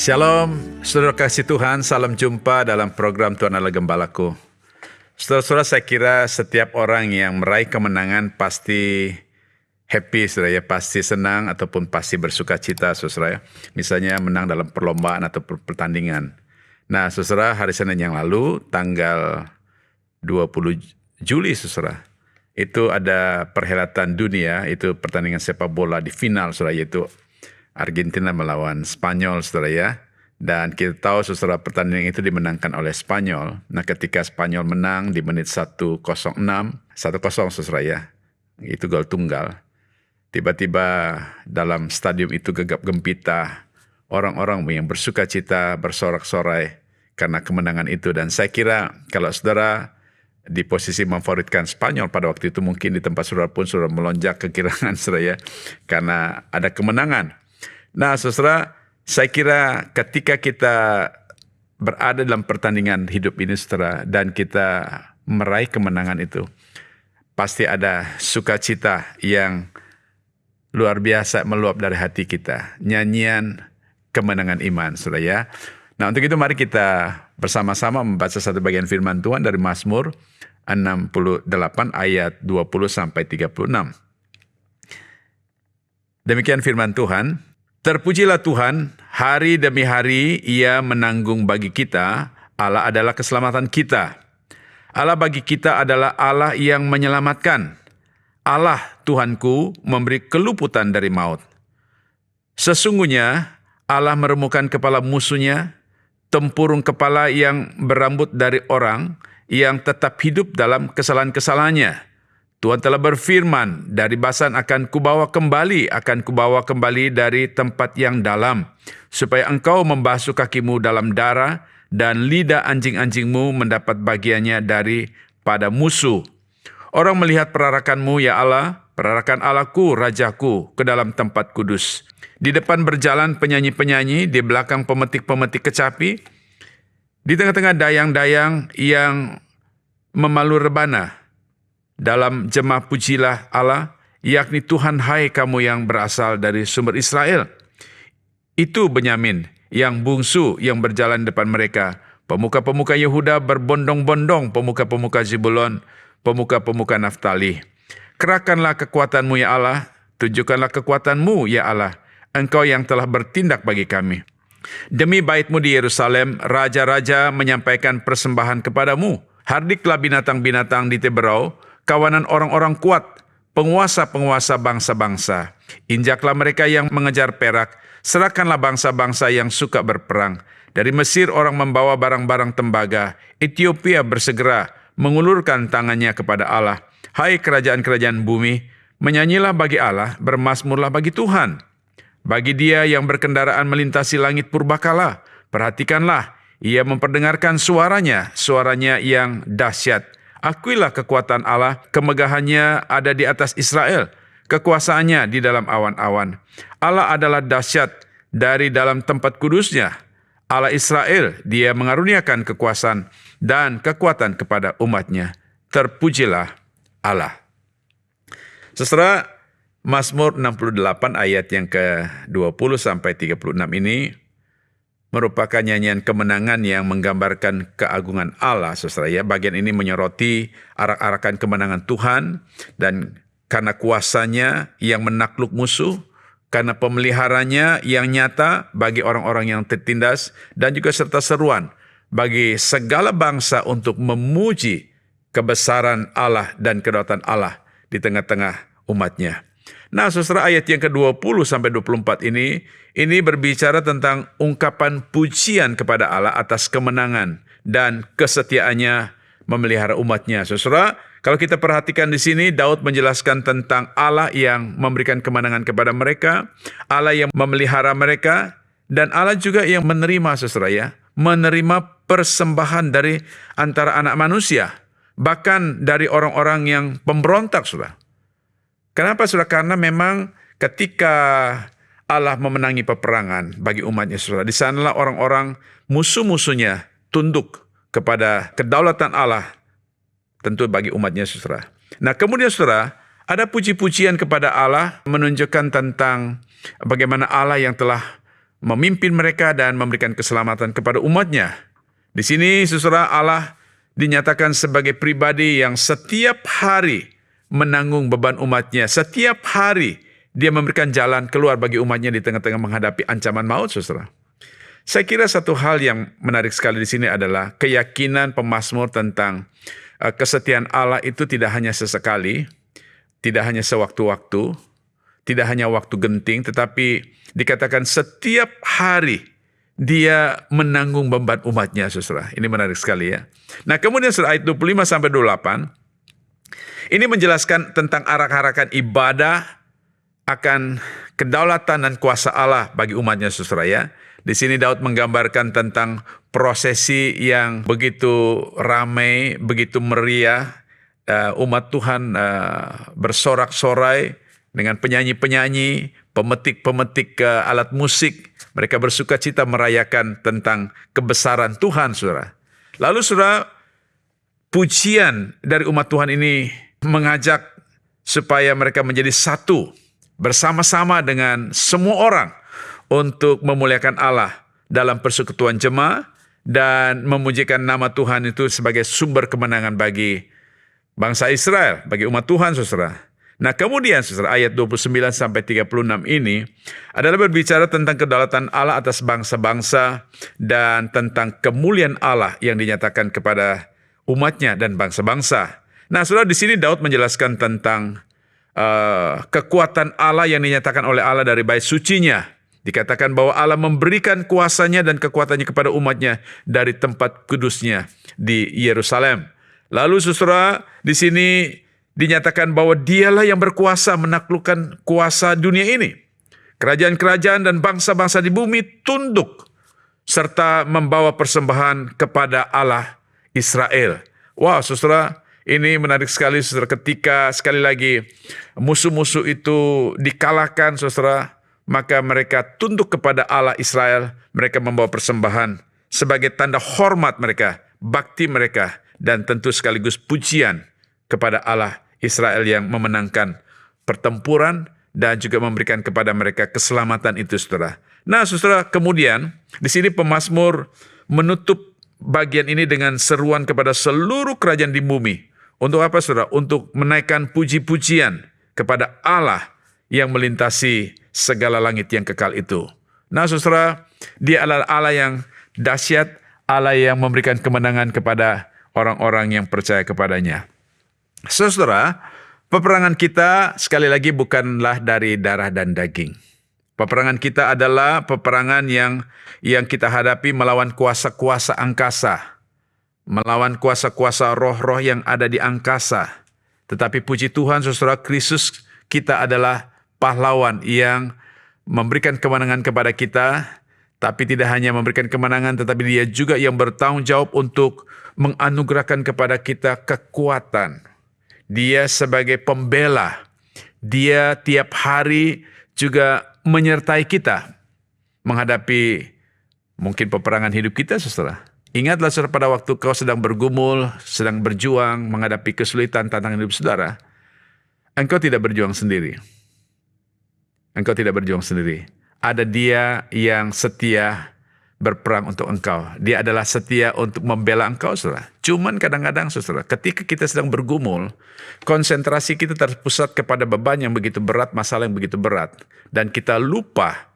Shalom, saudara kasih Tuhan, salam jumpa dalam program Tuhan adalah Gembalaku. Saudara-saudara, saya kira setiap orang yang meraih kemenangan pasti happy, saudara ya, pasti senang ataupun pasti bersuka cita, saudara ya. Misalnya menang dalam perlombaan atau pertandingan. Nah, saudara, hari Senin yang lalu, tanggal 20 Juli, saudara, itu ada perhelatan dunia, itu pertandingan sepak bola di final, saudara, yaitu Argentina melawan Spanyol, saudara ya. Dan kita tahu, saudara, pertandingan itu dimenangkan oleh Spanyol. Nah, ketika Spanyol menang di menit 1:06, 1-0, saudara ya. Itu gol tunggal. Tiba-tiba dalam stadium itu gegap gempita. Orang-orang yang bersuka cita, bersorak-sorai karena kemenangan itu. Dan saya kira kalau saudara di posisi memfavoritkan Spanyol pada waktu itu, mungkin di tempat saudara pun saudara melonjak kegirangan, saudara ya. Karena ada kemenangan. Nah, saudara, saya kira ketika kita berada dalam pertandingan hidup ini, saudara, dan kita meraih kemenangan itu, pasti ada sukacita yang luar biasa meluap dari hati kita. Nyanyian kemenangan iman, saudara ya. Nah, untuk itu mari kita bersama-sama membaca satu bagian firman Tuhan dari Mazmur 68 ayat 20-36. Demikian firman Tuhan. Terpujilah Tuhan, hari demi hari Ia menanggung bagi kita. Allah adalah keselamatan kita. Allah bagi kita adalah Allah yang menyelamatkan. Allah Tuhanku memberi keluputan dari maut. Sesungguhnya Allah meremukkan kepala musuhnya, tempurung kepala yang berambut dari orang yang tetap hidup dalam kesalahan-kesalahannya. Tuhan telah berfirman, dari basan akan kubawa kembali dari tempat yang dalam, supaya engkau membasuh kakimu dalam darah, dan lidah anjing-anjingmu mendapat bagiannya daripada musuh. Orang melihat perarakanmu, ya Allah, perarakan Allahku, Rajaku, ke dalam tempat kudus. Di depan berjalan penyanyi-penyanyi, di belakang pemetik-pemetik kecapi, di tengah-tengah dayang-dayang yang memalu rebana. Dalam jemaah pujilah Allah, yakni Tuhan, hai kamu yang berasal dari sumber Israel. Itu Benyamin, yang bungsu yang berjalan depan mereka. Pemuka-pemuka Yehuda berbondong-bondong, pemuka-pemuka Zebulon, pemuka-pemuka Naftali. Kerahkanlah kekuatanmu, ya Allah, tunjukkanlah kekuatanmu, ya Allah, Engkau yang telah bertindak bagi kami. Demi baitmu di Yerusalem, raja-raja menyampaikan persembahan kepadamu. Hardiklah binatang-binatang di teberau, kawanan orang-orang kuat, penguasa-penguasa bangsa-bangsa. Injaklah mereka yang mengejar perak, serahkanlah bangsa-bangsa yang suka berperang. Dari Mesir orang membawa barang-barang tembaga, Ethiopia bersegera mengulurkan tangannya kepada Allah. Hai kerajaan-kerajaan bumi, menyanyilah bagi Allah, bermazmurlah bagi Tuhan. Bagi Dia yang berkendaraan melintasi langit purbakala, perhatikanlah, Ia memperdengarkan suaranya yang dahsyat. Akuilah kekuatan Allah, kemegahannya ada di atas Israel, kekuasaannya di dalam awan-awan. Allah adalah dahsyat dari dalam tempat kudusnya. Allah Israel, Dia mengaruniakan kekuasaan dan kekuatan kepada umatnya. Terpujilah Allah. Saudara, Mazmur 68 ayat yang ke-20-36 ini merupakan nyanyian kemenangan yang menggambarkan keagungan Allah, saudara ya. Bagian ini menyoroti arak-arakan kemenangan Tuhan, dan karena kuasanya yang menakluk musuh, karena pemeliharanya yang nyata bagi orang-orang yang tertindas, dan juga serta seruan bagi segala bangsa untuk memuji kebesaran Allah dan kedaulatan Allah di tengah-tengah umatnya. Nah, saudara, ayat yang ke-20-24 ini berbicara tentang ungkapan pujian kepada Allah atas kemenangan dan kesetiaannya memelihara umatnya. Saudara, kalau kita perhatikan di sini, Daud menjelaskan tentang Allah yang memberikan kemenangan kepada mereka, Allah yang memelihara mereka, dan Allah juga yang menerima, saudara ya, menerima persembahan dari antara anak manusia, bahkan dari orang-orang yang pemberontak, saudara. Kenapa, saudara? Karena memang ketika Allah memenangi peperangan bagi umatnya, saudara, di sanalah orang-orang musuh-musuhnya tunduk kepada kedaulatan Allah, tentu bagi umatnya, saudara. Nah, kemudian, saudara, ada puji-pujian kepada Allah menunjukkan tentang bagaimana Allah yang telah memimpin mereka dan memberikan keselamatan kepada umatnya. Di sini, saudara, Allah dinyatakan sebagai pribadi yang setiap hari menanggung beban umatnya. Setiap hari dia memberikan jalan keluar bagi umatnya di tengah-tengah menghadapi ancaman maut, saudara. Saya kira satu hal yang menarik sekali di sini adalah keyakinan pemazmur tentang kesetiaan Allah itu tidak hanya sesekali, tidak hanya sewaktu-waktu, tidak hanya waktu genting, tetapi dikatakan setiap hari dia menanggung beban umatnya, saudara. Ini menarik sekali ya. Nah, kemudian ayat 25-28, ini menjelaskan tentang arak-arakan ibadah akan kedaulatan dan kuasa Allah bagi umatnya, saudara ya. Di sini Daud menggambarkan tentang prosesi yang begitu ramai, begitu meriah. Umat Tuhan bersorak-sorai dengan penyanyi-penyanyi, pemetik-pemetik alat musik. Mereka bersuka cita merayakan tentang kebesaran Tuhan, saudara. Lalu, saudara, pujian dari umat Tuhan ini mengajak supaya mereka menjadi satu, bersama-sama dengan semua orang, untuk memuliakan Allah dalam persekutuan jemaat dan memujikan nama Tuhan itu sebagai sumber kemenangan bagi bangsa Israel, bagi umat Tuhan, saudara. Nah, kemudian, saudara, ayat 29-36 ini adalah berbicara tentang kedaulatan Allah atas bangsa-bangsa dan tentang kemuliaan Allah yang dinyatakan kepada umatnya dan bangsa-bangsa. Nah, saudara, di sini Daud menjelaskan tentang kekuatan Allah yang dinyatakan oleh Allah dari bait sucinya. Dikatakan bahwa Allah memberikan kuasanya dan kekuatannya kepada umatnya dari tempat kudusnya di Yerusalem. Lalu, saudara, di sini dinyatakan bahwa dialah yang berkuasa menaklukkan kuasa dunia ini. Kerajaan-kerajaan dan bangsa-bangsa di bumi tunduk serta membawa persembahan kepada Allah Israel. Wah, saudara, ini menarik sekali, saudara, ketika sekali lagi musuh-musuh itu dikalahkan, saudara, maka mereka tunduk kepada Allah Israel. Mereka membawa persembahan sebagai tanda hormat mereka, bakti mereka, dan tentu sekaligus pujian kepada Allah Israel yang memenangkan pertempuran dan juga memberikan kepada mereka keselamatan itu, saudara. Nah, saudara, kemudian di sini pemazmur menutup bagian ini dengan seruan kepada seluruh kerajaan di bumi. Untuk apa, saudara? Untuk menaikkan puji-pujian kepada Allah yang melintasi segala langit yang kekal itu. Nah, saudara, dia adalah Allah yang dahsyat, Allah yang memberikan kemenangan kepada orang-orang yang percaya kepadanya. Saudara, peperangan kita sekali lagi bukanlah dari darah dan daging. Peperangan kita adalah peperangan yang kita hadapi melawan kuasa-kuasa angkasa, melawan kuasa-kuasa roh-roh yang ada di angkasa. Tetapi puji Tuhan, saudara, Kristus kita adalah pahlawan yang memberikan kemenangan kepada kita, tapi tidak hanya memberikan kemenangan, tetapi dia juga yang bertanggung jawab untuk menganugerahkan kepada kita kekuatan. Dia sebagai pembela, dia tiap hari juga menyertai kita menghadapi mungkin peperangan hidup kita, saudara. Ingatlah, saudara, pada waktu kau sedang bergumul, sedang berjuang, menghadapi kesulitan tantangan hidup saudara, engkau tidak berjuang sendiri. Engkau tidak berjuang sendiri. Ada Dia yang setia berperang untuk engkau. Dia adalah setia untuk membela engkau, saudara. Cuman kadang-kadang, saudara, ketika kita sedang bergumul, konsentrasi kita terpusat kepada beban yang begitu berat, masalah yang begitu berat. Dan kita lupa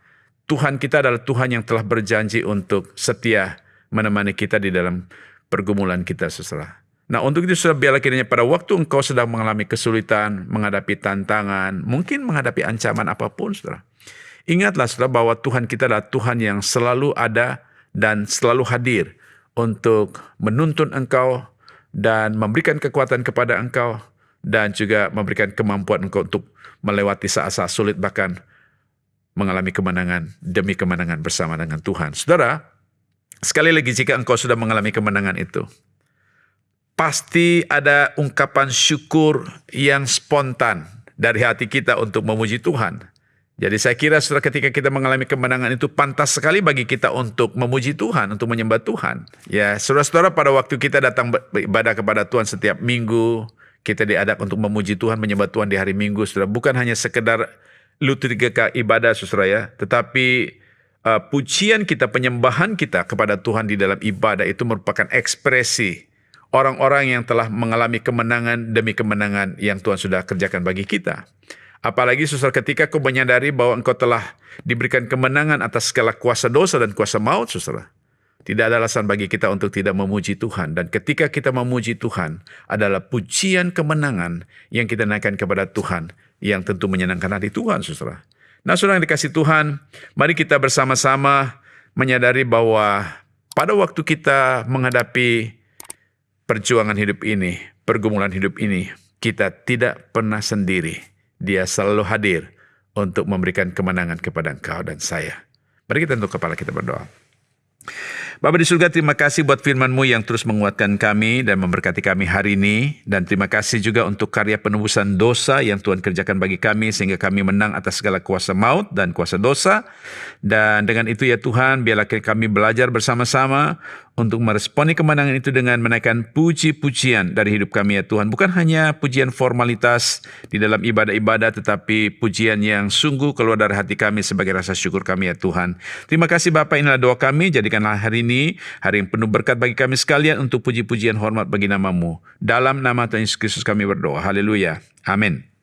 Tuhan kita adalah Tuhan yang telah berjanji untuk setia menemani kita di dalam pergumulan kita, saudara. Nah, untuk itu, saudara, biarlah kiranya pada waktu engkau sedang mengalami kesulitan, menghadapi tantangan, mungkin menghadapi ancaman apapun, saudara. Ingatlah, saudara, bahwa Tuhan kita adalah Tuhan yang selalu ada dan selalu hadir untuk menuntun engkau dan memberikan kekuatan kepada engkau dan juga memberikan kemampuan engkau untuk melewati saat-saat sulit, bahkan mengalami kemenangan demi kemenangan bersama dengan Tuhan. Saudara, sekali lagi, jika engkau sudah mengalami kemenangan itu, pasti ada ungkapan syukur yang spontan dari hati kita untuk memuji Tuhan. Jadi saya kira, saudara, ketika kita mengalami kemenangan itu pantas sekali bagi kita untuk memuji Tuhan, untuk menyembah Tuhan. Ya, saudara-saudara, pada waktu kita datang beribadah kepada Tuhan setiap minggu, kita diajak untuk memuji Tuhan, menyembah Tuhan di hari Minggu, saudara. Bukan hanya sekedar liturgi ibadah, saudara ya, tetapi pujian kita, penyembahan kita kepada Tuhan di dalam ibadah itu merupakan ekspresi orang-orang yang telah mengalami kemenangan demi kemenangan yang Tuhan sudah kerjakan bagi kita. Apalagi saudara, ketika kau menyadari bahwa engkau telah diberikan kemenangan atas segala kuasa dosa dan kuasa maut, saudara, tidak ada alasan bagi kita untuk tidak memuji Tuhan. Dan ketika kita memuji Tuhan adalah pujian kemenangan yang kita naikkan kepada Tuhan, yang tentu menyenangkan hati Tuhan, saudara. Nah, saudara yang dikasih Tuhan, mari kita bersama-sama menyadari bahwa pada waktu kita menghadapi perjuangan hidup ini, pergumulan hidup ini, kita tidak pernah sendiri. Dia selalu hadir untuk memberikan kemenangan kepada engkau dan saya. Mari kita tunduk kepala kita berdoa. Bapa di surga, terima kasih buat firman-Mu yang terus menguatkan kami dan memberkati kami hari ini. Dan terima kasih juga untuk karya penebusan dosa yang Tuhan kerjakan bagi kami sehingga kami menang atas segala kuasa maut dan kuasa dosa. Dan dengan itu ya Tuhan, biarlah kami belajar bersama-sama untuk meresponi kemenangan itu dengan menaikkan puji-pujian dari hidup kami ya Tuhan. Bukan hanya pujian formalitas di dalam ibadah-ibadah, tetapi pujian yang sungguh keluar dari hati kami sebagai rasa syukur kami ya Tuhan. Terima kasih Bapa, inilah doa kami. Jadikanlah hari ini hari yang penuh berkat bagi kami sekalian untuk puji-pujian hormat bagi nama-Mu. Dalam nama Tuhan Yesus Kristus kami berdoa. Haleluya. Amin.